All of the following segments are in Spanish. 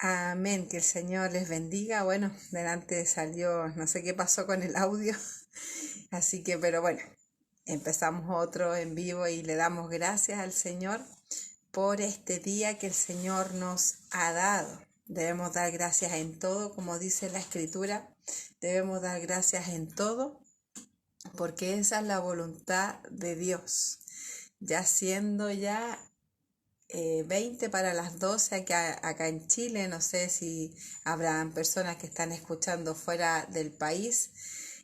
Amén, que el Señor les bendiga. Bueno, delante salió, no sé qué pasó con el audio, así que, pero bueno, empezamos otro en vivo y le damos gracias al Señor por este día que el Señor nos ha dado. Debemos dar gracias en todo, como dice la Escritura, debemos dar gracias en todo, porque esa es la voluntad de Dios. Ya siendo ya 20 para las 12 acá en Chile. No sé si habrán personas que están escuchando fuera del país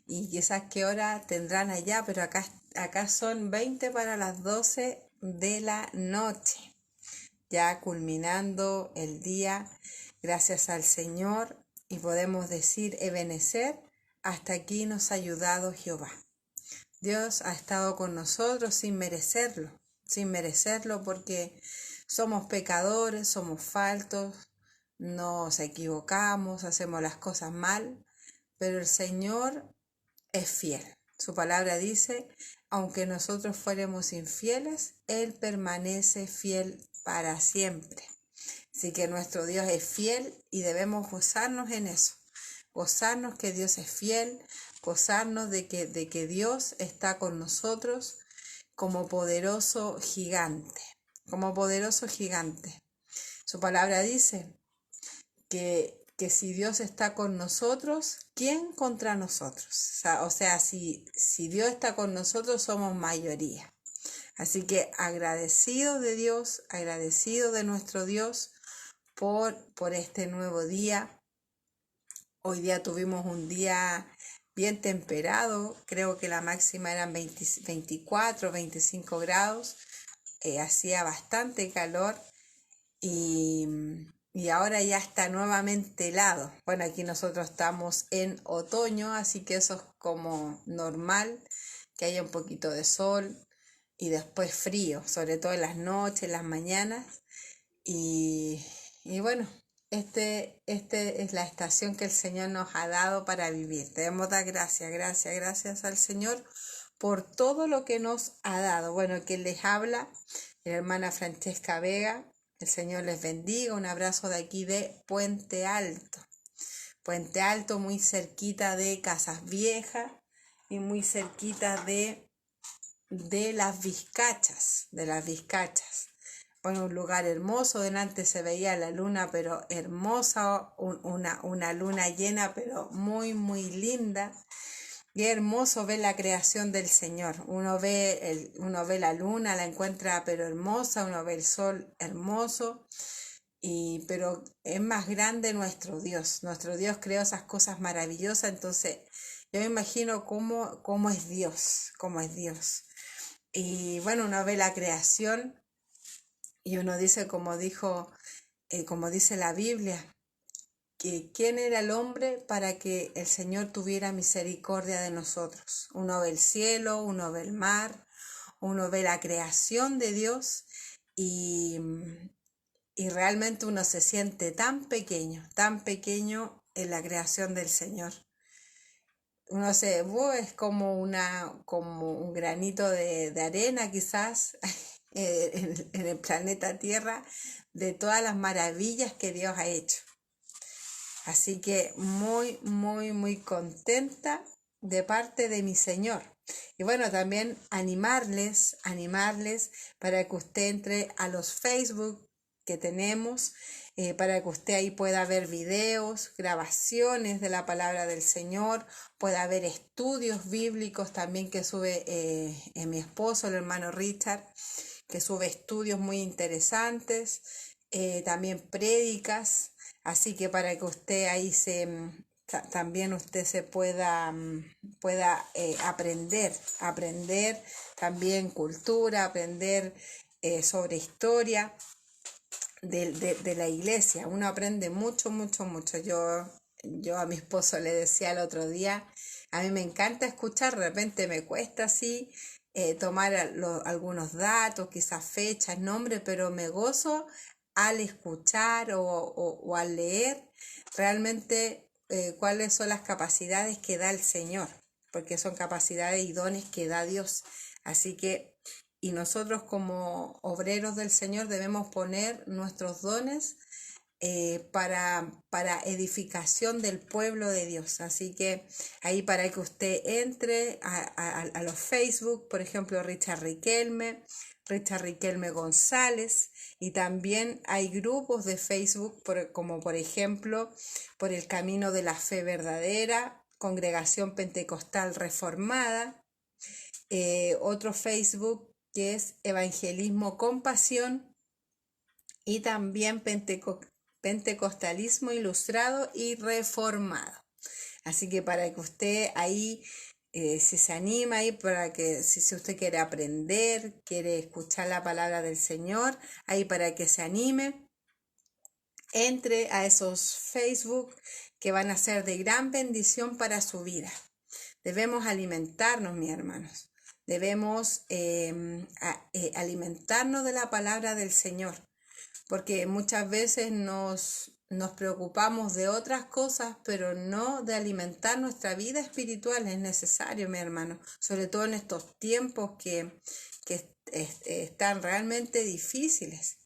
y quizás qué hora tendrán allá, pero acá son 20 para las 12 de la noche, ya culminando el día, gracias al Señor, y podemos decir, Ebenecer, hasta aquí nos ha ayudado Jehová. Dios ha estado con nosotros sin merecerlo porque somos pecadores, somos faltos, nos equivocamos, hacemos las cosas mal, pero el Señor es fiel. Su palabra dice, aunque nosotros fuéramos infieles, Él permanece fiel para siempre. Así que nuestro Dios es fiel y debemos gozarnos en eso. Gozarnos que Dios es fiel, gozarnos de que Dios está con nosotros como poderoso gigante, como poderoso gigante. Su palabra dice que si Dios está con nosotros, ¿quién contra nosotros? O sea, si Dios está con nosotros, somos mayoría. Así que agradecido de Dios, agradecido de nuestro Dios por este nuevo día. Hoy día tuvimos un día bien temperado, creo que la máxima eran 24, 25 grados, hacía bastante calor y, y ahora ya está nuevamente helado. Bueno, aquí nosotros estamos en otoño, así que eso es como normal, que haya un poquito de sol y después frío, sobre todo en las noches, en las mañanas. Y bueno, este es la estación que el Señor nos ha dado para vivir. Debemos dar gracias al Señor por todo lo que nos ha dado. Bueno, quien les habla, la hermana Francesca Vega. El Señor les bendiga. Un abrazo de aquí de Puente Alto. Puente Alto, muy cerquita de Casas Viejas y muy cerquita de las Vizcachas. Bueno, un lugar hermoso, delante se veía la luna, pero hermosa, una luna llena, pero muy, muy linda. Y hermoso ver la creación del Señor. Uno ve la luna, la encuentra pero hermosa, uno ve el sol hermoso, pero es más grande nuestro Dios. Nuestro Dios creó esas cosas maravillosas, entonces yo me imagino cómo es Dios, Y bueno, uno ve la creación y uno dice, como dice la Biblia, que quién era el hombre para que el Señor tuviera misericordia de nosotros. Uno ve el cielo, uno ve el mar, uno ve la creación de Dios y, y realmente uno se siente tan pequeño en la creación del Señor. Uno es como un granito de arena quizás en el planeta Tierra de todas las maravillas que Dios ha hecho. Así que muy, muy, muy contenta de parte de mi Señor. Y bueno, también animarles para que usted entre a los Facebook que tenemos, para que usted ahí pueda ver videos, grabaciones de la palabra del Señor, pueda ver estudios bíblicos también que sube mi esposo, el hermano Richard, que sube estudios muy interesantes, también prédicas. Así que para que usted ahí también usted se pueda aprender también cultura, aprender sobre historia de la iglesia. Uno aprende mucho. Yo a mi esposo le decía el otro día, a mí me encanta escuchar, de repente me cuesta así tomar algunos datos, quizás fechas, nombres, pero me gozo al escuchar o al leer realmente cuáles son las capacidades que da el Señor, porque son capacidades y dones que da Dios. Así que, y nosotros como obreros del Señor debemos poner nuestros dones para edificación del pueblo de Dios. Así que ahí para que usted entre a los Facebook, por ejemplo, Richard Riquelme González, y también hay grupos de Facebook como por ejemplo por el Camino de la Fe Verdadera, Congregación Pentecostal Reformada, otro Facebook que es Evangelismo con Pasión, y también Pentecostalismo Ilustrado y Reformado. Así que para que usted ahí, si se anima ahí, para que si usted quiere aprender, quiere escuchar la palabra del Señor, ahí para que se anime, entre a esos Facebook que van a ser de gran bendición para su vida. Debemos alimentarnos, mis hermanos. Debemos alimentarnos de la palabra del Señor, porque muchas veces nos preocupamos de otras cosas, pero no de alimentar nuestra vida espiritual. Es necesario, mi hermano, sobre todo en estos tiempos que están realmente difíciles.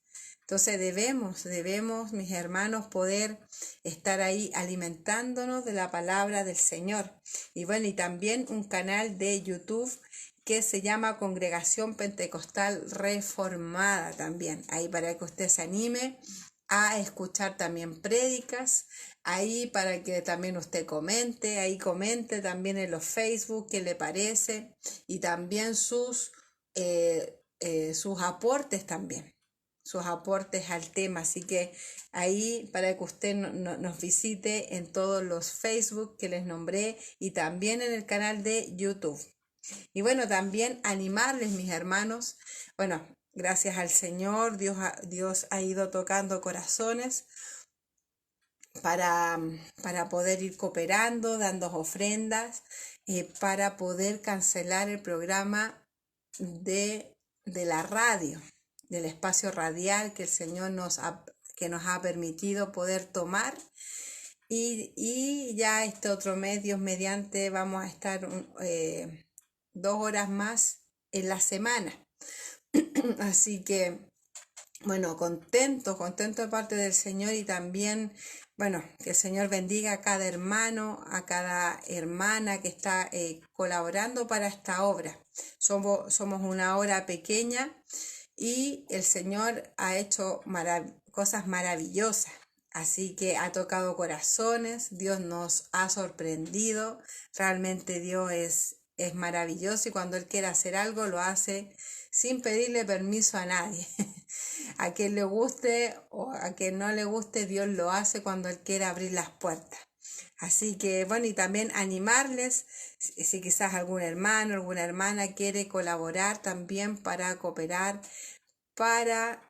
Entonces debemos, mis hermanos, poder estar ahí alimentándonos de la palabra del Señor. Y bueno, y también un canal de YouTube que se llama Congregación Pentecostal Reformada también. Ahí para que usted se anime a escuchar también prédicas, ahí para que también usted comente, ahí comente también en los Facebook qué le parece, y también sus aportes también. Sus aportes al tema. Así que ahí para que usted nos visite en todos los Facebook que les nombré, y también en el canal de YouTube. Y bueno, también animarles, mis hermanos. Bueno, gracias al Señor, Dios ha ido tocando corazones para poder ir cooperando, dando ofrendas, para poder cancelar el programa de la radio, del espacio radial que el Señor nos ha permitido poder tomar. Y ya este otro mes, Dios mediante, vamos a estar 2 horas más en la semana. Así que, bueno, contento de parte del Señor, y también, bueno, que el Señor bendiga a cada hermano, a cada hermana que está colaborando para esta obra. Somos una obra pequeña, y el Señor ha hecho cosas maravillosas. Así que ha tocado corazones, Dios nos ha sorprendido. Realmente Dios es maravilloso, y cuando Él quiere hacer algo lo hace sin pedirle permiso a nadie. A quien le guste o a quien no le guste, Dios lo hace cuando Él quiere abrir las puertas. Así que bueno, y también animarles, si quizás algún hermano, alguna hermana quiere colaborar también para cooperar, para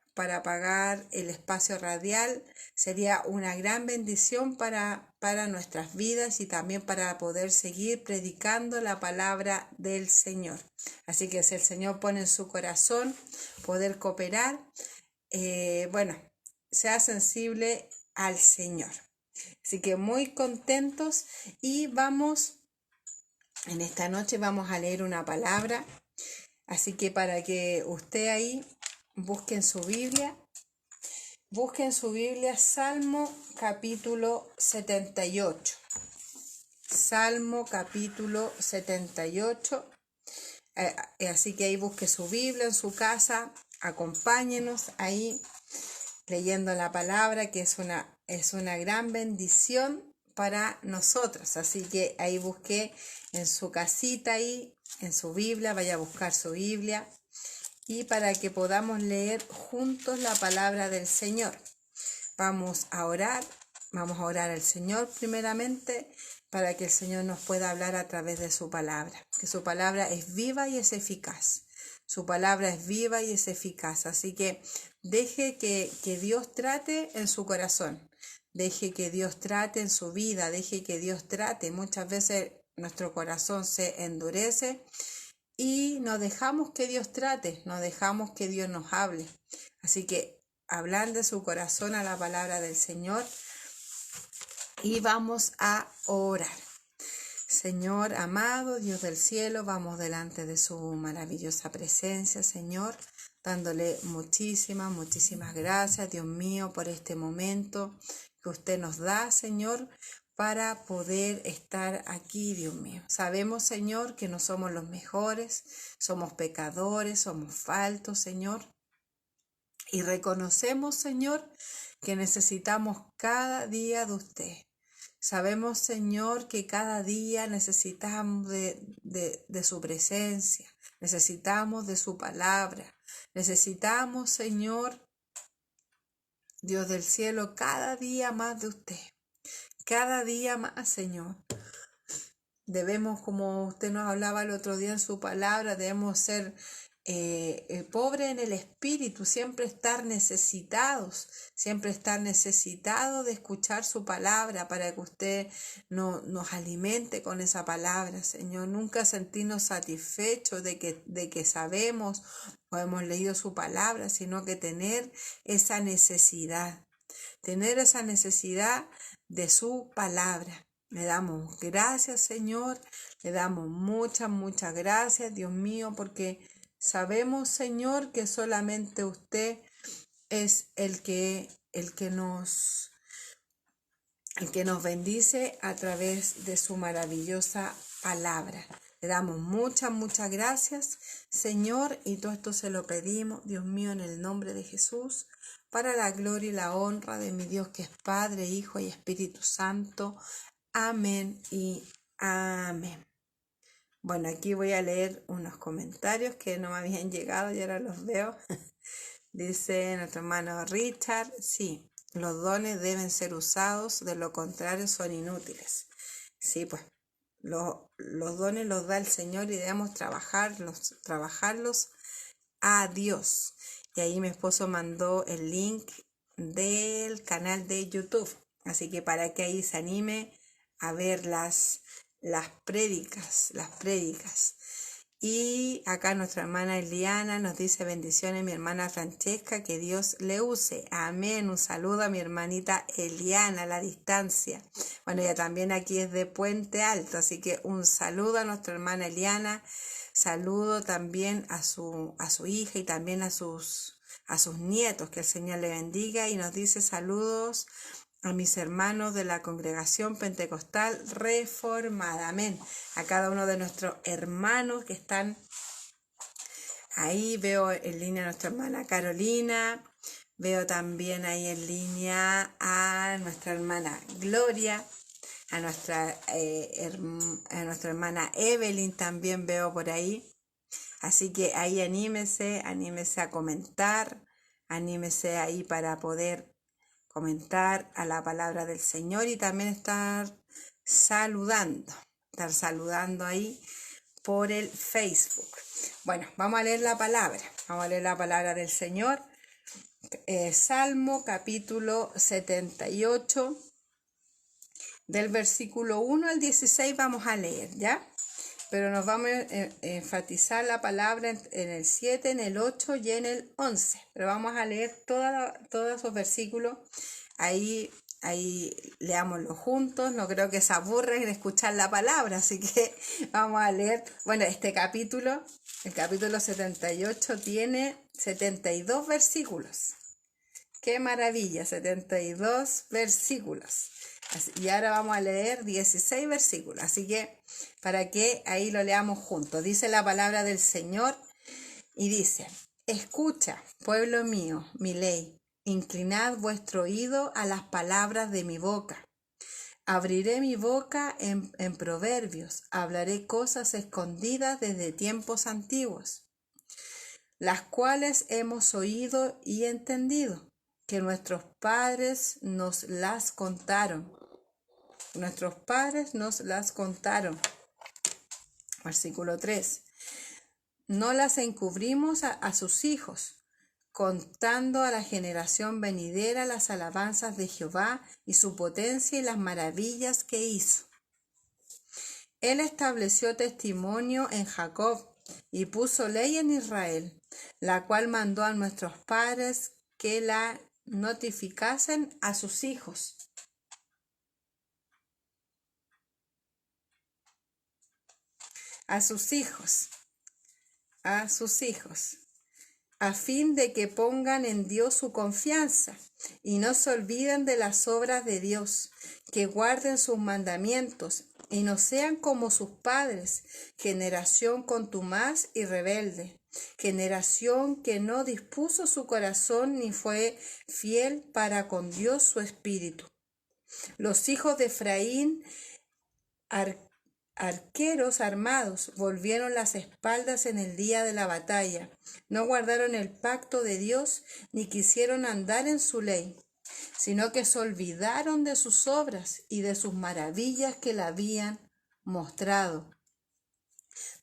pagar el espacio radial, sería una gran bendición para nuestras vidas, y también para poder seguir predicando la palabra del Señor. Así que si el Señor pone en su corazón poder cooperar, bueno, sea sensible al Señor. Así que muy contentos, y en esta noche vamos a leer una palabra. Así que para que usted ahí busque en su Biblia, Salmo capítulo 78. Salmo capítulo 78. Así que ahí busque su Biblia en su casa, acompáñenos ahí leyendo la palabra, que es una gran bendición para nosotros. Así que ahí busque en su casita, ahí en su Biblia, vaya a buscar su Biblia, y para que podamos leer juntos la palabra del Señor. Vamos a orar al Señor primeramente, para que el Señor nos pueda hablar a través de su palabra, que su palabra es viva y es eficaz. Su palabra es viva y es eficaz. Así que deje que Dios trate en su corazón, deje que Dios trate en su vida, deje que Dios trate. Muchas veces nuestro corazón se endurece y no dejamos que Dios trate, no dejamos que Dios nos hable. Así que hablan de su corazón a la palabra del Señor, y vamos a orar. Señor amado, Dios del cielo, vamos delante de su maravillosa presencia, Señor, dándole muchísimas gracias, Dios mío, por este momento que usted nos da, Señor, para poder estar aquí, Dios mío. Sabemos, Señor, que no somos los mejores, somos pecadores, somos faltos, Señor. Y reconocemos, Señor, que necesitamos cada día de usted. Sabemos, Señor, que cada día necesitamos de su presencia, necesitamos de su palabra, necesitamos, Señor, Dios del cielo, cada día más de usted, cada día más, Señor. Debemos, como usted nos hablaba el otro día en su palabra, debemos ser pobres en el espíritu, siempre estar necesitados de escuchar su palabra para que usted nos alimente con esa palabra, Señor. Nunca sentirnos satisfechos de que sabemos o hemos leído su palabra, sino que tener esa necesidad de su palabra. Le damos gracias, Señor, le damos muchas gracias, Dios mío, porque sabemos, Señor, que solamente usted es el que nos bendice a través de su maravillosa palabra. Le damos muchas gracias, Señor, y todo esto se lo pedimos, Dios mío, en el nombre de Jesús, para la gloria y la honra de mi Dios, que es Padre, Hijo y Espíritu Santo. Amén y amén. Bueno, aquí voy a leer unos comentarios que no me habían llegado y ahora los veo. Dice nuestro hermano Richard, sí, los dones deben ser usados, de lo contrario son inútiles. Sí, pues los dones los da el Señor y debemos trabajarlos a Dios. Y ahí mi esposo mandó el link del canal de YouTube. Así que para que ahí se anime a ver las prédicas. Y acá nuestra hermana Eliana nos dice bendiciones, mi hermana Francesca, que Dios le use. Amén. Un saludo a mi hermanita Eliana a la distancia. Bueno, ella también aquí es de Puente Alto, así que un saludo a nuestra hermana Eliana. Saludo también a su hija y también a sus nietos, que el Señor le bendiga, y nos dice saludos a mis hermanos de la Congregación Pentecostal Reformada. Amén. A cada uno de nuestros hermanos que están ahí. Veo en línea a nuestra hermana Carolina. Veo también ahí en línea a nuestra hermana Gloria. A nuestra hermana Evelyn también veo por ahí. Así que ahí anímese a comentar. Anímese ahí para poder comentar a la palabra del Señor y también estar saludando ahí por el Facebook. Bueno, vamos a leer la palabra del Señor. Salmo capítulo 78, del versículo 1 al 16 vamos a leer, ¿ya? Pero nos vamos a enfatizar la palabra en el 7, en el 8 y en el 11. Pero vamos a leer todos esos versículos. Ahí leámoslo juntos. No creo que se aburren en escuchar la palabra, así que vamos a leer. Bueno, el capítulo 78 tiene 72 versículos. ¡Qué maravilla! 72 versículos. Y ahora vamos a leer 16 versículos. Así que para que ahí lo leamos juntos. Dice la palabra del Señor y dice: escucha, pueblo mío, mi ley. Inclinad vuestro oído a las palabras de mi boca. Abriré mi boca en proverbios. Hablaré cosas escondidas desde tiempos antiguos, las cuales hemos oído y entendido, que nuestros padres nos las contaron. Versículo 3. No las encubrimos a sus hijos, contando a la generación venidera las alabanzas de Jehová y su potencia y las maravillas que hizo. Él estableció testimonio en Jacob y puso ley en Israel, la cual mandó a nuestros padres que la notificasen a sus hijos. A sus hijos. a fin de que pongan en Dios su confianza y no se olviden de las obras de Dios, que guarden sus mandamientos y no sean como sus padres, generación contumaz y rebelde, generación que no dispuso su corazón ni fue fiel para con Dios su espíritu. Los hijos de Efraín, arqueros armados, volvieron las espaldas en el día de la batalla. No guardaron el pacto de Dios, ni quisieron andar en su ley, sino que se olvidaron de sus obras y de sus maravillas que le habían mostrado.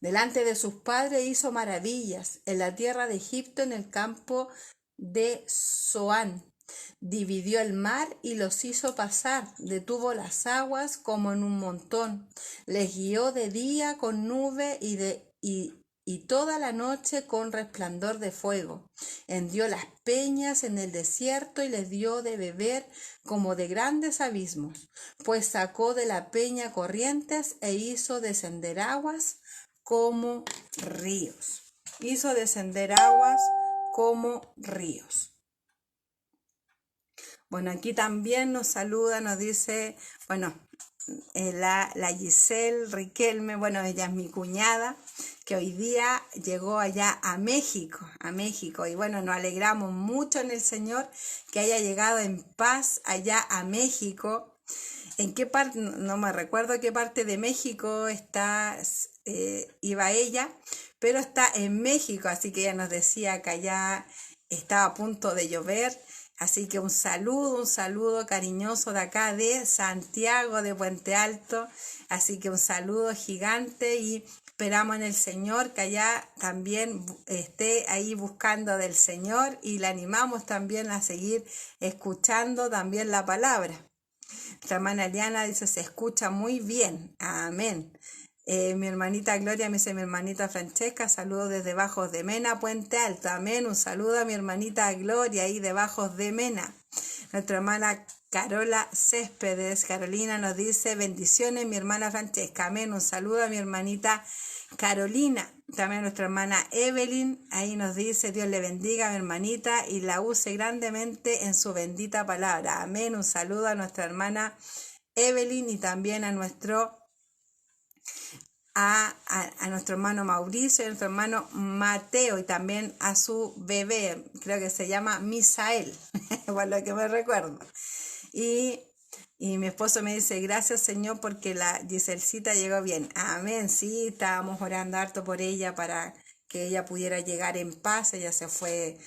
Delante de sus padres hizo maravillas en la tierra de Egipto, en el campo de Zoán. Dividió el mar y los hizo pasar, detuvo las aguas como en un montón, les guió de día con nube y toda la noche con resplandor de fuego. Hendió las peñas en el desierto y les dio de beber como de grandes abismos, pues sacó de la peña corrientes e hizo descender aguas como ríos. Hizo descender aguas como ríos. Bueno, aquí también nos saluda, nos dice, bueno, la Giselle Riquelme, bueno, ella es mi cuñada, que hoy día llegó allá a México, y bueno, nos alegramos mucho en el Señor que haya llegado en paz allá a México. ¿En qué parte? No me recuerdo qué parte de México iba ella, pero está en México, así que ella nos decía que allá estaba a punto de llover. Así que un saludo cariñoso de acá de Santiago, de Puente Alto. Así que un saludo gigante y esperamos en el Señor que allá también esté ahí buscando del Señor y le animamos también a seguir escuchando también la palabra. Nuestra hermana Eliana dice, se escucha muy bien. Amén. Mi hermanita Gloria me dice, mi hermanita Francesca, saludos desde Bajos de Mena, Puente Alto. Amén. Un saludo a mi hermanita Gloria ahí de Bajos de Mena. Nuestra hermana Carola Céspedes, Carolina nos dice, bendiciones mi hermana Francesca. Amén. Un saludo a mi hermanita Carolina. También nuestra hermana Evelyn, ahí nos dice, Dios le bendiga a mi hermanita y la use grandemente en su bendita palabra. Amén. Un saludo a nuestra hermana Evelyn y también a nuestro hermano Mauricio y a nuestro hermano Mateo y también a su bebé, creo que se llama Misael, por lo que me recuerdo. Y mi esposo me dice, gracias Señor porque la Giselcita llegó bien. Amén, sí, estábamos orando harto por ella para que ella pudiera llegar en paz. Ella se fue,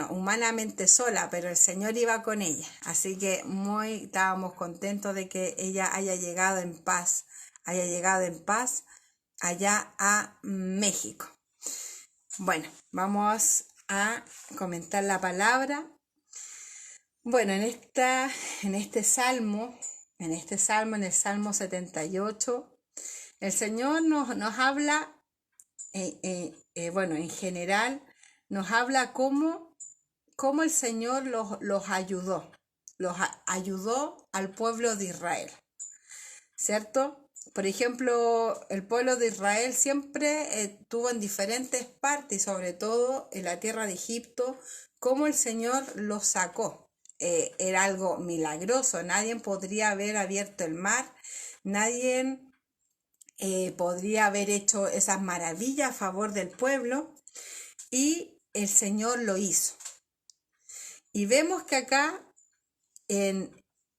humanamente sola, pero el Señor iba con ella. Así que estábamos contentos de que ella haya llegado en paz allá a México. Bueno, vamos a comentar la palabra. Bueno, en este salmo, en el Salmo 78, el Señor nos habla, en general, nos habla cómo el Señor los ayudó al pueblo de Israel, ¿cierto? Por ejemplo, el pueblo de Israel siempre estuvo en diferentes partes, sobre todo en la tierra de Egipto, cómo el Señor los sacó. Era algo milagroso, nadie podría haber abierto el mar, nadie podría haber hecho esas maravillas a favor del pueblo y el Señor lo hizo. Y vemos que acá en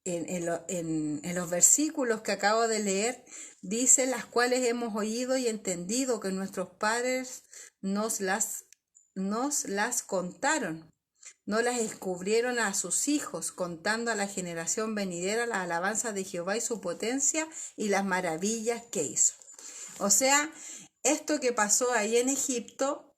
los versículos que acabo de leer, dice las cuales hemos oído y entendido que nuestros padres nos las contaron, no las descubrieron a sus hijos, contando a la generación venidera las alabanzas de Jehová y su potencia y las maravillas que hizo. O sea, esto que pasó ahí en Egipto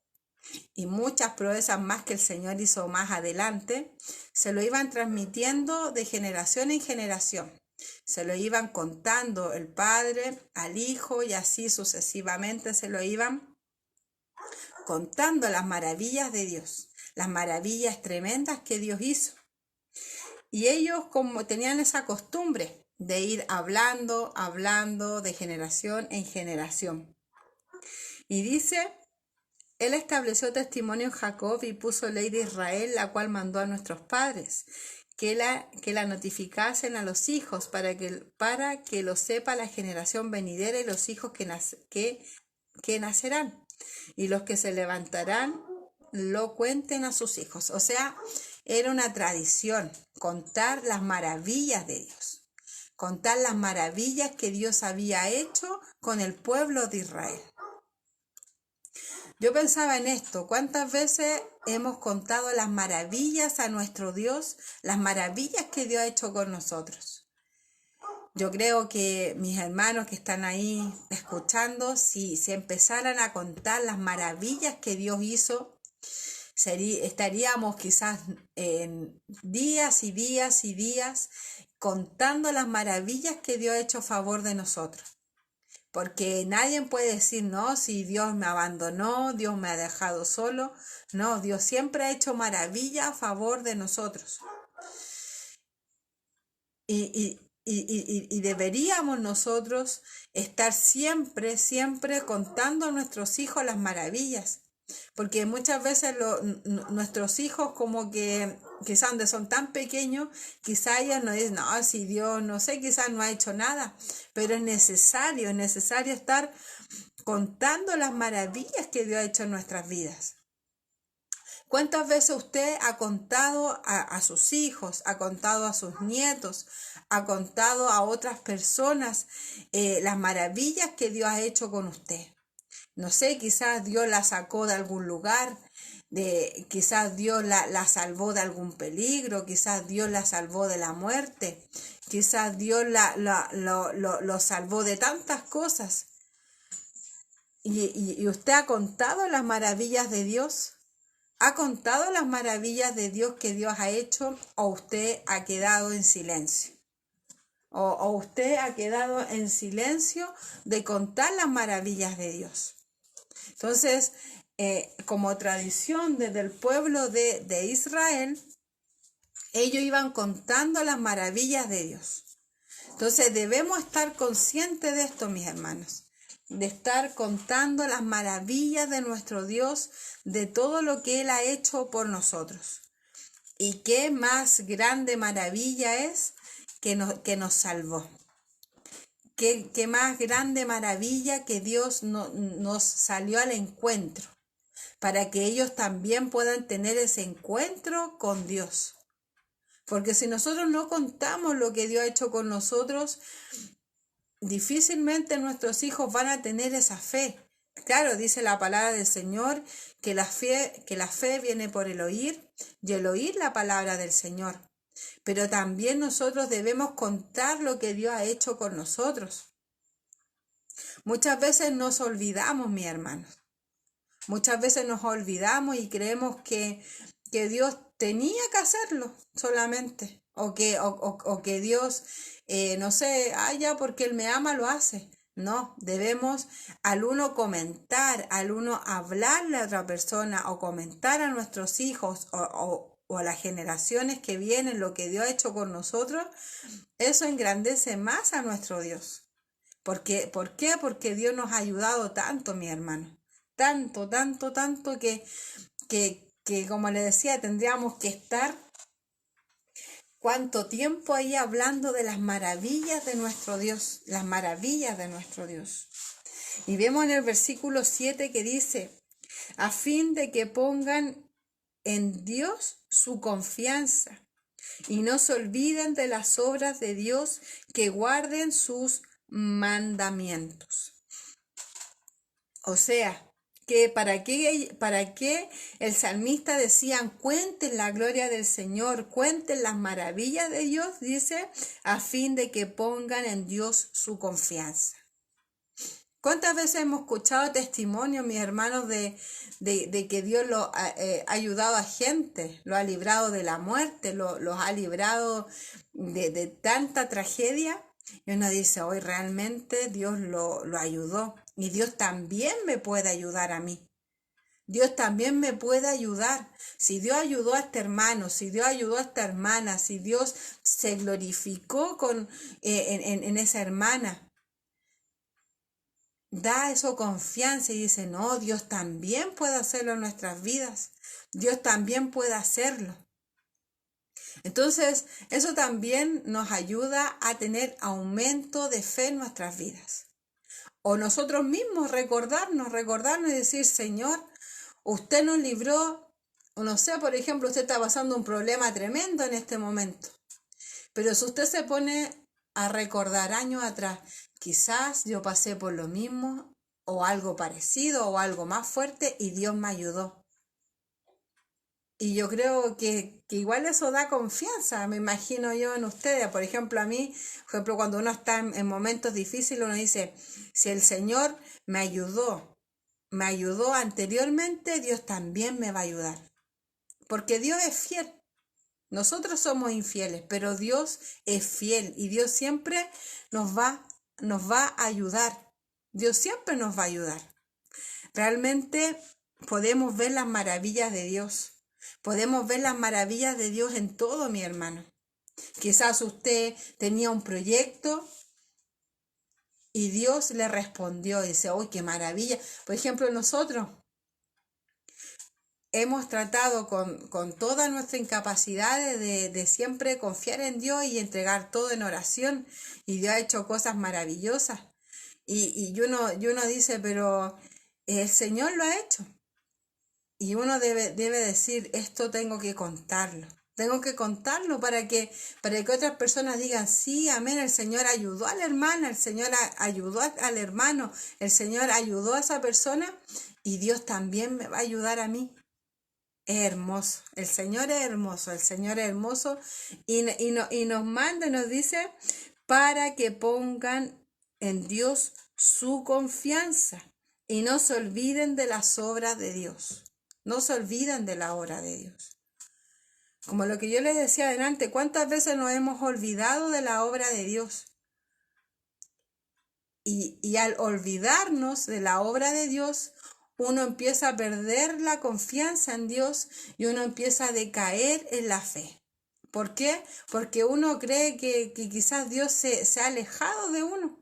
y muchas proezas más que el Señor hizo más adelante, se lo iban transmitiendo de generación en generación. Se lo iban contando el padre al hijo y así sucesivamente se lo iban contando las maravillas de Dios, las maravillas tremendas que Dios hizo. Y ellos como tenían esa costumbre de ir hablando de generación en generación. Y dice Él estableció testimonio en Jacob y puso ley de Israel, la cual mandó a nuestros padres, que la notificasen a los hijos, para que lo sepa la generación venidera y los hijos que nacerán, y los que se levantarán lo cuenten a sus hijos. O sea, era una tradición contar las maravillas de Dios, contar las maravillas que Dios había hecho con el pueblo de Israel. Yo pensaba en esto, ¿cuántas veces hemos contado las maravillas a nuestro Dios, las maravillas que Dios ha hecho con nosotros? Yo creo que mis hermanos que están ahí escuchando, si empezaran a contar las maravillas que Dios hizo, estaríamos quizás en días y días y días contando las maravillas que Dios ha hecho a favor de nosotros. Porque nadie puede decir, no, si Dios me abandonó, Dios me ha dejado solo. No, Dios siempre ha hecho maravilla a favor de nosotros. Y deberíamos nosotros estar siempre contando a nuestros hijos las maravillas. Porque muchas veces nuestros hijos como que quizás donde son tan pequeños, quizás ellos no dicen, no, si Dios, no sé, quizás no ha hecho nada, pero es necesario estar contando las maravillas que Dios ha hecho en nuestras vidas. ¿Cuántas veces usted ha contado a sus hijos, ha contado a sus nietos, ha contado a otras personas las maravillas que Dios ha hecho con usted? No sé, quizás Dios la sacó de algún lugar, quizás Dios la salvó de algún peligro, quizás Dios la salvó de la muerte, quizás Dios lo salvó de tantas cosas. ¿Y usted ha contado las maravillas de Dios? ¿Ha contado las maravillas de Dios que Dios ha hecho o usted ha quedado en silencio? ¿O usted ha quedado en silencio de contar las maravillas de Dios? Entonces, como tradición desde el pueblo de Israel, ellos iban contando las maravillas de Dios. Entonces, debemos estar conscientes de esto, mis hermanos, de estar contando las maravillas de nuestro Dios, de todo lo que Él ha hecho por nosotros. Y qué más grande maravilla es que nos salvó. Qué más grande maravilla que Dios nos salió al encuentro, para que ellos también puedan tener ese encuentro con Dios. Porque si nosotros no contamos lo que Dios ha hecho con nosotros, difícilmente nuestros hijos van a tener esa fe. Claro, dice la palabra del Señor que la fe viene por el oír y el oír la palabra del Señor. Pero también nosotros debemos contar lo que Dios ha hecho con nosotros. Muchas veces nos olvidamos, mis hermanos. Muchas veces nos olvidamos y creemos que Dios tenía que hacerlo solamente. O que Dios, no sé, ya porque Él me ama lo hace. No, debemos al uno comentar, al uno hablarle a otra persona o comentar a nuestros hijos o a las generaciones que vienen lo que Dios ha hecho con nosotros. Eso engrandece más a nuestro Dios. ¿Por qué? Porque Dios nos ha ayudado tanto, mi hermano. Tanto que como le decía, tendríamos que estar cuánto tiempo ahí hablando de las maravillas de nuestro Dios, las maravillas de nuestro Dios. Y vemos en el versículo 7 que dice, a fin de que pongan en Dios su confianza y no se olviden de las obras de Dios, que guarden sus mandamientos. O sea, que para qué el salmista decían, cuenten la gloria del Señor, cuenten las maravillas de Dios, dice, a fin de que pongan en Dios su confianza. ¿Cuántas veces hemos escuchado testimonios, mis hermanos, de que Dios lo ha ayudado a gente, lo ha librado de la muerte, los ha librado de tanta tragedia? Y uno dice, hoy realmente Dios lo ayudó. Y Dios también me puede ayudar a mí. Dios también me puede ayudar. Si Dios ayudó a este hermano, si Dios ayudó a esta hermana, si Dios se glorificó en esa hermana, da eso confianza y dice, no, Dios también puede hacerlo en nuestras vidas. Dios también puede hacerlo. Entonces, eso también nos ayuda a tener aumento de fe en nuestras vidas. O nosotros mismos recordarnos y decir, Señor, usted nos libró, o no sé, por ejemplo, usted está pasando un problema tremendo en este momento. Pero si usted se pone a recordar años atrás, quizás yo pasé por lo mismo, o algo parecido, o algo más fuerte, y Dios me ayudó. Y yo creo que igual eso da confianza, me imagino yo en ustedes. Por ejemplo, a mí, por ejemplo, cuando uno está en momentos difíciles, uno dice, si el Señor me ayudó anteriormente, Dios también me va a ayudar. Porque Dios es fiel. Nosotros somos infieles, pero Dios es fiel y Dios siempre nos va a ayudar. Dios siempre nos va a ayudar. Realmente podemos ver las maravillas de Dios. Podemos ver las maravillas de Dios en todo, mi hermano. Quizás usted tenía un proyecto y Dios le respondió y dice, ¡uy, qué maravilla! Por ejemplo, nosotros hemos tratado con toda nuestra incapacidad de siempre confiar en Dios y entregar todo en oración. Y Dios ha hecho cosas maravillosas. Y uno dice, pero el Señor lo ha hecho. Y uno debe decir, esto tengo que contarlo. Tengo que contarlo para que otras personas digan, sí, amén, el Señor ayudó a la hermana, el Señor ayudó al hermano, el Señor ayudó a esa persona y Dios también me va a ayudar a mí. Es hermoso, el Señor es hermoso, y nos manda y nos dice para que pongan en Dios su confianza y no se olviden de las obras de Dios. No se olviden de la obra de Dios. Como lo que yo les decía adelante, ¿cuántas veces nos hemos olvidado de la obra de Dios? Y al olvidarnos de la obra de Dios, uno empieza a perder la confianza en Dios y uno empieza a decaer en la fe. ¿Por qué? Porque uno cree que quizás Dios se ha alejado de uno.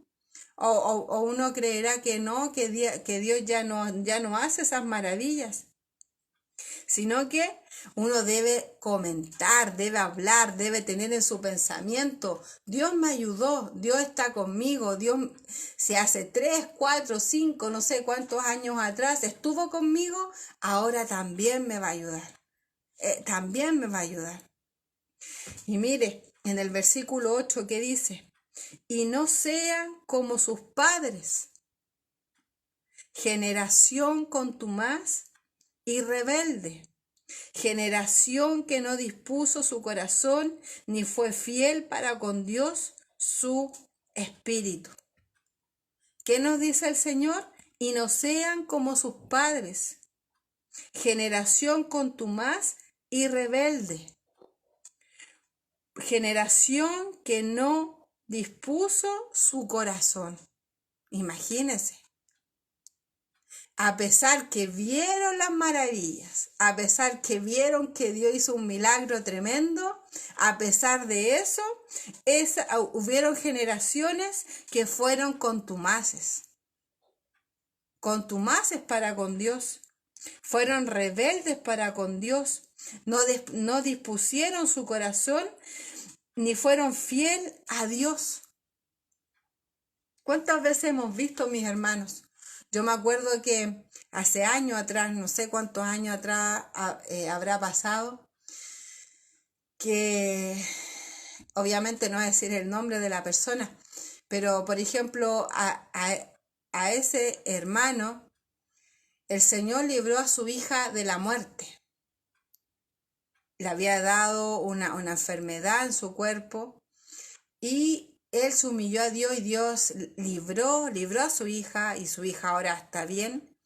O uno creerá que no, que Dios ya no hace esas maravillas. Sino que uno debe comentar, debe hablar, debe tener en su pensamiento, Dios me ayudó, Dios está conmigo, Dios si hace 3, 4, 5, no sé cuántos años atrás estuvo conmigo, ahora también me va a ayudar, también me va a ayudar. Y mire, en el versículo 8 que dice, y no sean como sus padres, generación contumaz y rebelde, generación que no dispuso su corazón ni fue fiel para con Dios su espíritu. ¿Qué nos dice el Señor? Y no sean como sus padres, generación contumaz y rebelde, generación que no dispuso su corazón. Imagínense. A pesar que vieron las maravillas, a pesar que vieron que Dios hizo un milagro tremendo, a pesar de eso, hubieron generaciones que fueron contumaces para con Dios, fueron rebeldes para con Dios, no dispusieron su corazón ni fueron fiel a Dios. ¿Cuántas veces hemos visto, mis hermanos? Yo me acuerdo que hace años atrás, no sé cuántos años atrás habrá pasado, que obviamente no voy a decir el nombre de la persona, pero por ejemplo a ese hermano, el Señor libró a su hija de la muerte. Le había dado una enfermedad en su cuerpo y él se humilló a Dios y Dios libró a su hija y su hija ahora está bien.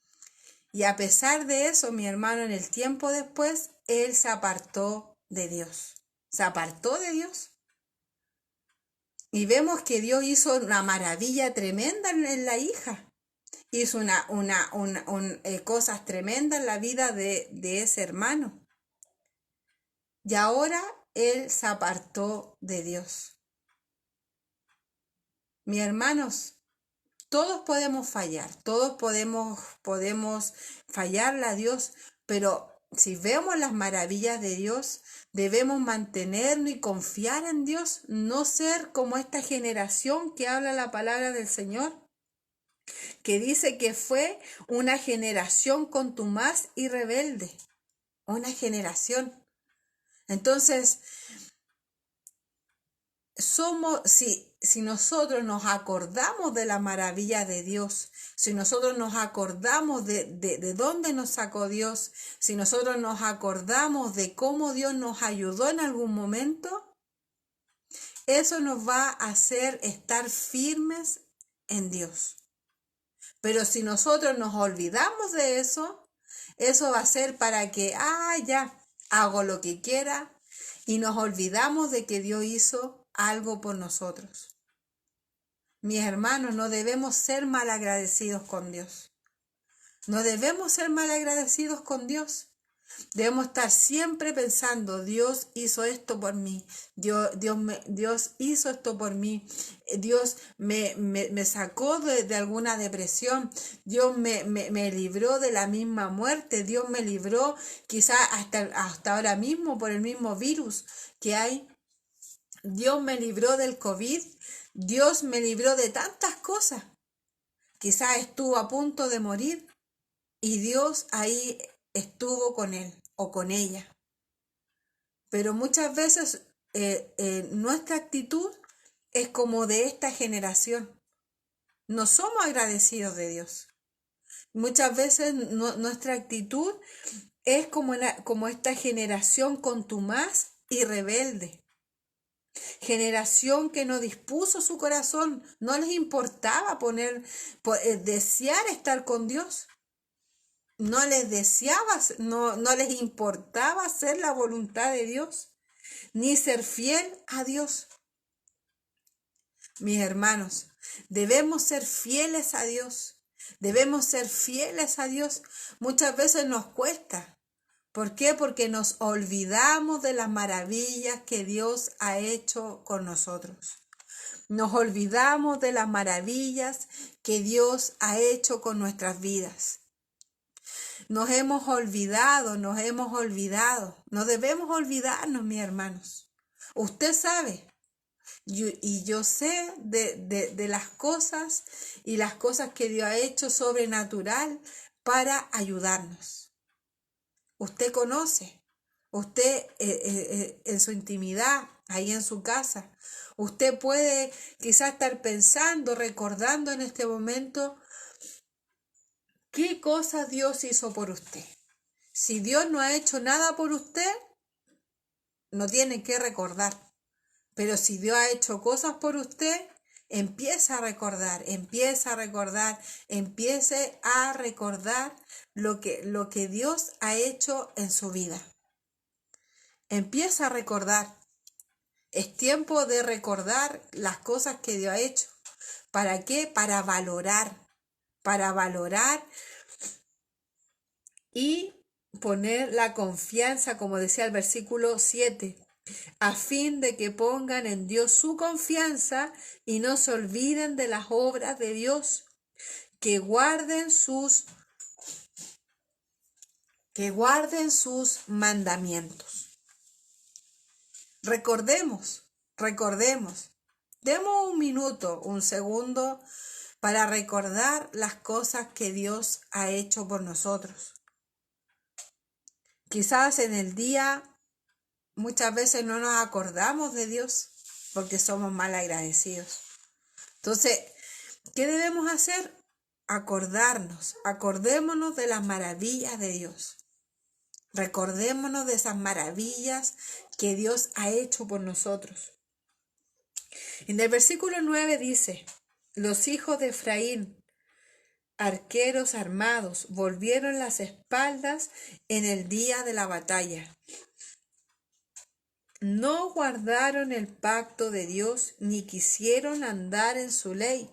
Y a pesar de eso, mi hermano, en el tiempo después, él se apartó de Dios. Se apartó de Dios. Y vemos que Dios hizo una maravilla tremenda en la hija. Hizo cosas tremendas en la vida de ese hermano. Y ahora él se apartó de Dios. Mis hermanos, Todos podemos fallar, todos podemos fallarle a Dios, pero si vemos las maravillas de Dios, debemos mantenernos y confiar en Dios, no ser como esta generación que habla la palabra del Señor, que dice que fue una generación contumaz y rebelde, una generación. Entonces, si nosotros nos acordamos de la maravilla de Dios, si nosotros nos acordamos de dónde nos sacó Dios, si nosotros nos acordamos de cómo Dios nos ayudó en algún momento, eso nos va a hacer estar firmes en Dios. Pero si nosotros nos olvidamos de eso, eso va a ser para que, ya, hago lo que quiera, y nos olvidamos de que Dios hizo algo por nosotros. Mis hermanos, no debemos ser malagradecidos con Dios. No debemos ser malagradecidos con Dios. Debemos estar siempre pensando, Dios hizo esto por mí, Dios hizo esto por mí, Dios me sacó de alguna depresión, Dios me libró de la misma muerte, Dios me libró quizás hasta ahora mismo por el mismo virus que hay, Dios me libró del COVID, Dios me libró de tantas cosas, quizás estuvo a punto de morir y Dios ahí estuvo con él o con ella. Pero muchas veces nuestra actitud es como de esta generación. No somos agradecidos de Dios. Muchas veces nuestra actitud es como esta generación contumaz y rebelde. Generación que no dispuso su corazón, no les importaba desear estar con Dios. No les no les importaba hacer la voluntad de Dios, ni ser fiel a Dios. Mis hermanos, debemos ser fieles a Dios. Debemos ser fieles a Dios. Muchas veces nos cuesta. ¿Por qué? Porque nos olvidamos de las maravillas que Dios ha hecho con nosotros. Nos olvidamos de las maravillas que Dios ha hecho con nuestras vidas. Nos hemos olvidado. No debemos olvidarnos, mis hermanos. Usted sabe, y yo sé de las cosas y las cosas que Dios ha hecho sobrenatural para ayudarnos. Usted conoce, usted en su intimidad, ahí en su casa, usted puede quizás estar pensando, recordando en este momento ¿qué cosa Dios hizo por usted? Si Dios no ha hecho nada por usted, no tiene que recordar. Pero si Dios ha hecho cosas por usted, empiece a recordar lo que Dios ha hecho en su vida. Empieza a recordar. Es tiempo de recordar las cosas que Dios ha hecho. ¿Para qué? Para valorar y poner la confianza, como decía el versículo 7, a fin de que pongan en Dios su confianza y no se olviden de las obras de Dios, que guarden sus mandamientos. Recordemos. Demos un minuto, un segundo, para recordar las cosas que Dios ha hecho por nosotros. Quizás en el día muchas veces no nos acordamos de Dios porque somos mal agradecidos. Entonces, ¿qué debemos hacer? Acordémonos de las maravillas de Dios. Recordémonos de esas maravillas que Dios ha hecho por nosotros. En el versículo 9 dice, los hijos de Efraín, arqueros armados, volvieron las espaldas en el día de la batalla. No guardaron el pacto de Dios ni quisieron andar en su ley,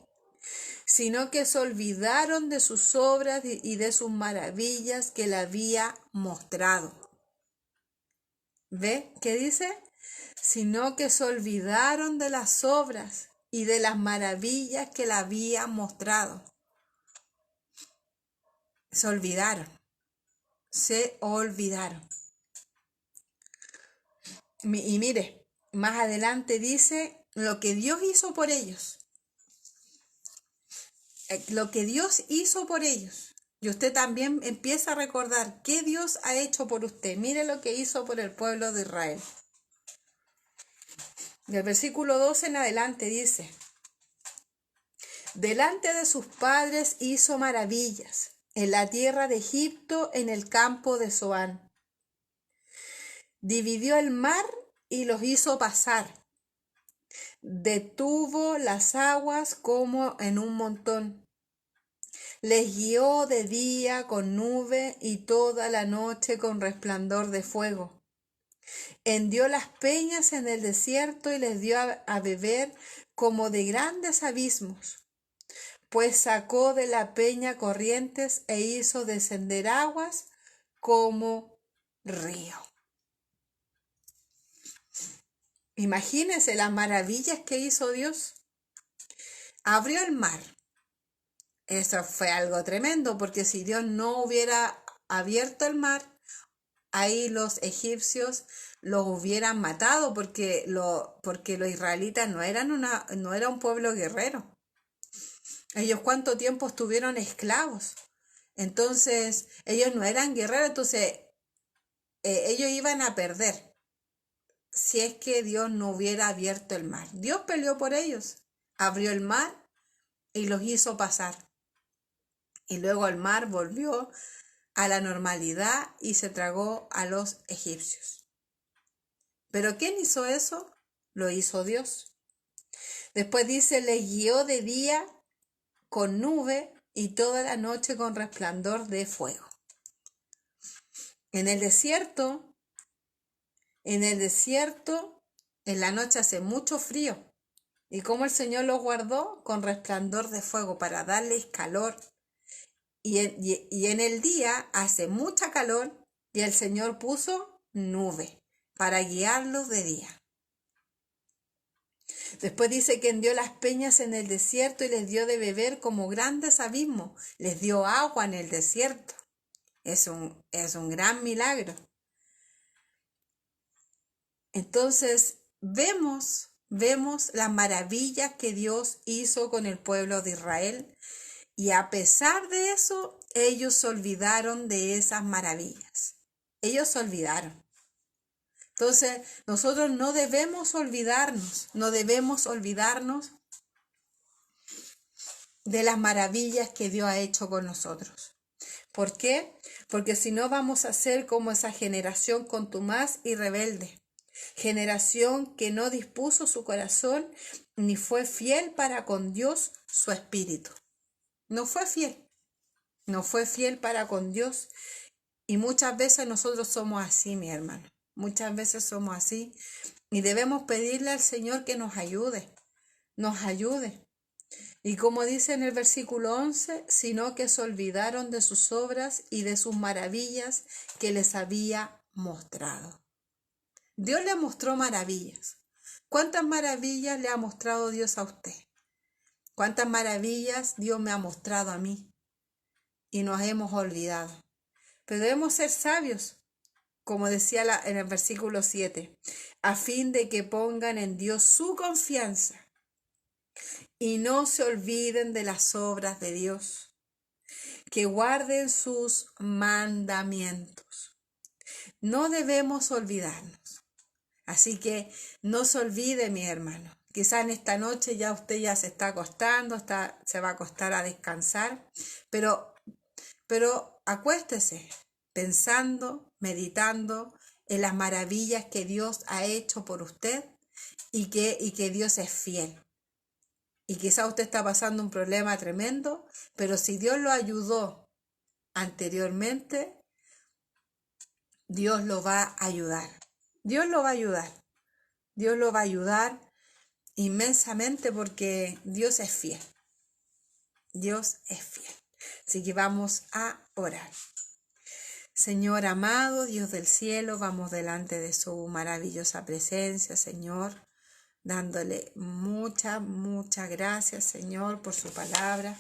sino que se olvidaron de sus obras y de sus maravillas que le había mostrado. ¿Ve qué dice? Sino que se olvidaron de las obras y de las maravillas que le había mostrado. Se olvidaron. Se olvidaron. Y mire, más adelante dice lo que Dios hizo por ellos. Lo que Dios hizo por ellos. Y usted también empieza a recordar qué Dios ha hecho por usted. Mire lo que hizo por el pueblo de Israel. Del versículo 12 en adelante dice: delante de sus padres hizo maravillas, en la tierra de Egipto, en el campo de Zoán. Dividió el mar y los hizo pasar. Detuvo las aguas como en un montón. Les guió de día con nube y toda la noche con resplandor de fuego. Hendió las peñas en el desierto y les dio a beber como de grandes abismos. Pues sacó de la peña corrientes e hizo descender aguas como río. Imagínense las maravillas que hizo Dios. Abrió el mar. Eso fue algo tremendo, porque si Dios no hubiera abierto el mar, ahí los egipcios los hubieran matado, porque los israelitas no era un pueblo guerrero. Ellos cuánto tiempo estuvieron esclavos. Entonces, ellos no eran guerreros, entonces ellos iban a perder si es que Dios no hubiera abierto el mar. Dios peleó por ellos, abrió el mar y los hizo pasar. Y luego el mar volvió a la normalidad y se tragó a los egipcios. ¿Pero quién hizo eso? Lo hizo Dios. Después dice, les guió de día con nube y toda la noche con resplandor de fuego. En el desierto, en la noche hace mucho frío. ¿Y cómo el Señor los guardó? Con resplandor de fuego para darles calor. Y en el día hace mucha calor y el Señor puso nube para guiarlos de día. Después dice que hendió las peñas en el desierto y les dio de beber como grandes abismos. Les dio agua en el desierto. Es un gran milagro. Entonces vemos las maravillas que Dios hizo con el pueblo de Israel. Y a pesar de eso, ellos se olvidaron de esas maravillas. Ellos se olvidaron. Entonces, nosotros no debemos olvidarnos de las maravillas que Dios ha hecho con nosotros. ¿Por qué? Porque si no vamos a ser como esa generación contumaz y rebelde. Generación que no dispuso su corazón ni fue fiel para con Dios su espíritu. No fue fiel para con Dios. Y muchas veces nosotros somos así, mi hermano. Muchas veces somos así. Y debemos pedirle al Señor que nos ayude. Y como dice en el versículo 11, sino que se olvidaron de sus obras y de sus maravillas que les había mostrado. Dios le mostró maravillas. ¿Cuántas maravillas le ha mostrado Dios a usted? ¿Cuántas maravillas Dios me ha mostrado a mí? Y nos hemos olvidado. Pero debemos ser sabios, como decía en el versículo 7, a fin de que pongan en Dios su confianza y no se olviden de las obras de Dios, que guarden sus mandamientos. No debemos olvidarnos. Así que no se olvide, mi hermano. Quizá en esta noche ya usted ya se está acostando, se va a acostar a descansar, pero acuéstese pensando, meditando en las maravillas que Dios ha hecho por usted y que Dios es fiel. Y quizá usted está pasando un problema tremendo, pero si Dios lo ayudó anteriormente, Dios lo va a ayudar. Dios lo va a ayudar. Dios lo va a ayudar inmensamente porque Dios es fiel. Dios es fiel. Así que vamos a orar. Señor amado, Dios del cielo, vamos delante de su maravillosa presencia, Señor. dándole muchas gracias, Señor, por su palabra.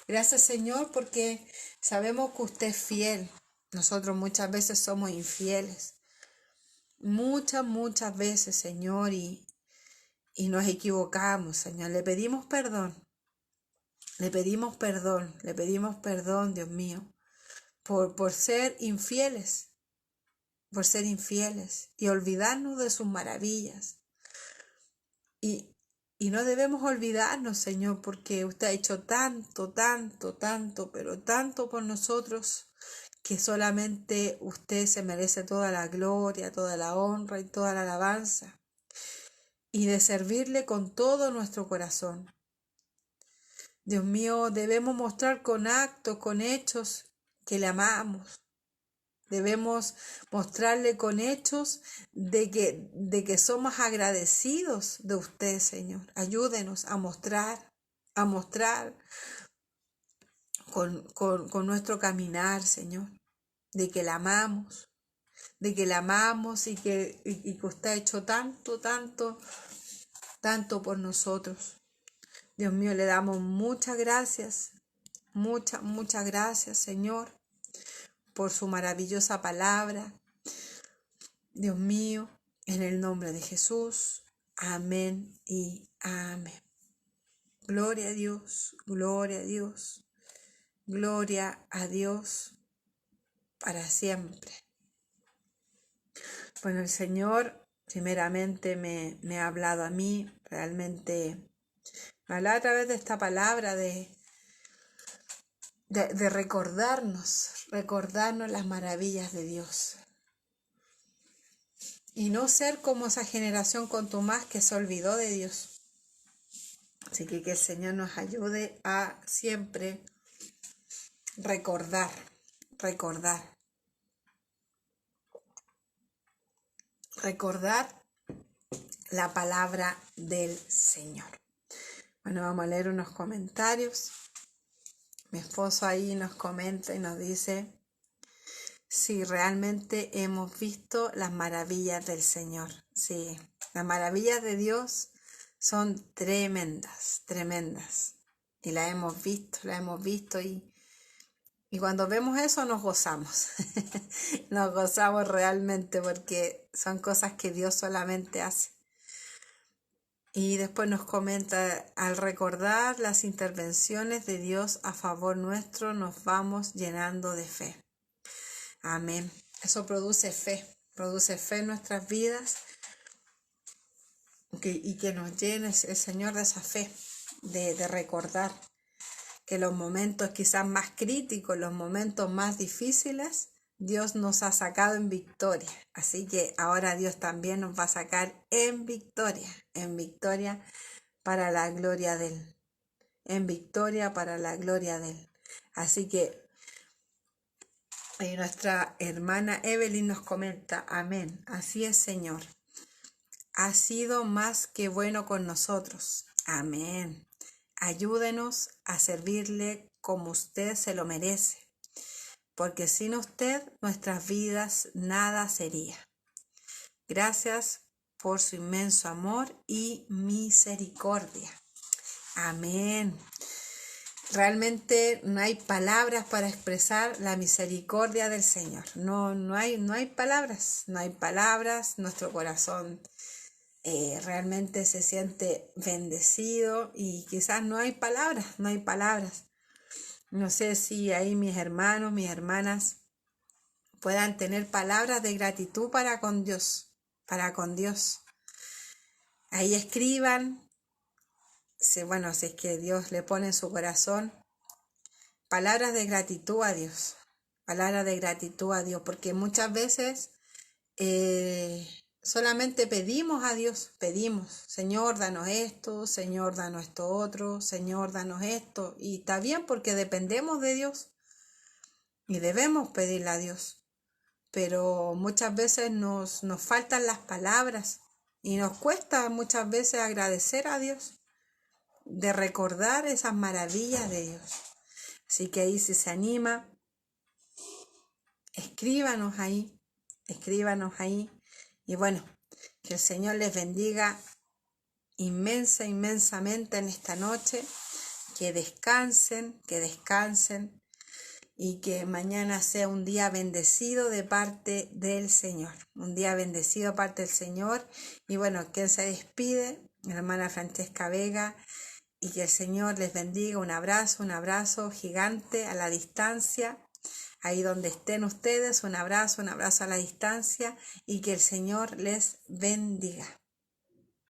Gracias, Señor, porque sabemos que usted es fiel. Nosotros muchas veces somos infieles. Muchas veces, Señor, y nos equivocamos, Señor. Le pedimos perdón, Dios mío, por ser infieles, y olvidarnos de sus maravillas. Y no debemos olvidarnos, Señor, porque usted ha hecho tanto, pero tanto por nosotros, que solamente usted se merece toda la gloria, toda la honra y toda la alabanza, y de servirle con todo nuestro corazón. Dios mío, debemos mostrar con actos, con hechos, que le amamos. Debemos mostrarle con hechos de que somos agradecidos de usted, Señor. Ayúdenos a mostrar con nuestro caminar, Señor, de que la amamos, y que usted ha hecho tanto por nosotros. Dios mío, le damos muchas gracias, muchas gracias, Señor, por su maravillosa palabra. Dios mío, en el nombre de Jesús, amén y amén. Gloria a Dios, gloria a Dios, gloria a Dios para siempre. Bueno, el Señor primeramente me ha hablado a mí, realmente me habla a través de esta palabra de recordarnos las maravillas de Dios. Y no ser como esa generación contumaz que se olvidó de Dios. Así que el Señor nos ayude a siempre recordar la palabra del Señor. Bueno, vamos a leer unos comentarios. Mi esposo ahí nos comenta y nos dice: sí, realmente hemos visto las maravillas del Señor. Sí, las maravillas de Dios son tremendas. Y las hemos visto y cuando vemos eso nos gozamos. Nos gozamos realmente porque son cosas que Dios solamente hace. Y después nos comenta: al recordar las intervenciones de Dios a favor nuestro, nos vamos llenando de fe. Amén. Eso produce fe en nuestras vidas, y que nos llene el Señor de esa fe, de recordar que los momentos quizás más críticos, los momentos más difíciles, Dios nos ha sacado en victoria. Así que ahora Dios también nos va a sacar en victoria para la gloria de Él. Así que nuestra hermana Evelyn nos comenta: amén, así es, Señor. Ha sido más que bueno con nosotros. Amén. Ayúdenos a servirle como usted se lo merece, porque sin usted nuestras vidas nada sería. Gracias por su inmenso amor y misericordia. Amén. Realmente no hay palabras para expresar la misericordia del Señor. No hay palabras. Nuestro corazón realmente se siente bendecido y quizás no hay palabras. No sé si ahí mis hermanos, mis hermanas puedan tener palabras de gratitud para con Dios. Ahí escriban, si es que Dios le pone en su corazón, palabras de gratitud a Dios. Porque muchas veces solamente pedimos a Dios, Señor, danos esto, Señor, danos esto otro, Señor, danos esto. Y está bien, porque dependemos de Dios y debemos pedirle a Dios. Pero muchas veces nos faltan las palabras y nos cuesta muchas veces agradecer a Dios, de recordar esas maravillas de Dios. Así que ahí, si se anima, escríbanos ahí. Y bueno, que el Señor les bendiga inmensamente en esta noche, que descansen, y que mañana sea un día bendecido de parte del Señor, un día bendecido de parte del Señor. Y bueno, quien se despide, mi hermana Francesca Vega, y que el Señor les bendiga. Un abrazo gigante a la distancia, ahí donde estén ustedes, un abrazo a la distancia, y que el Señor les bendiga.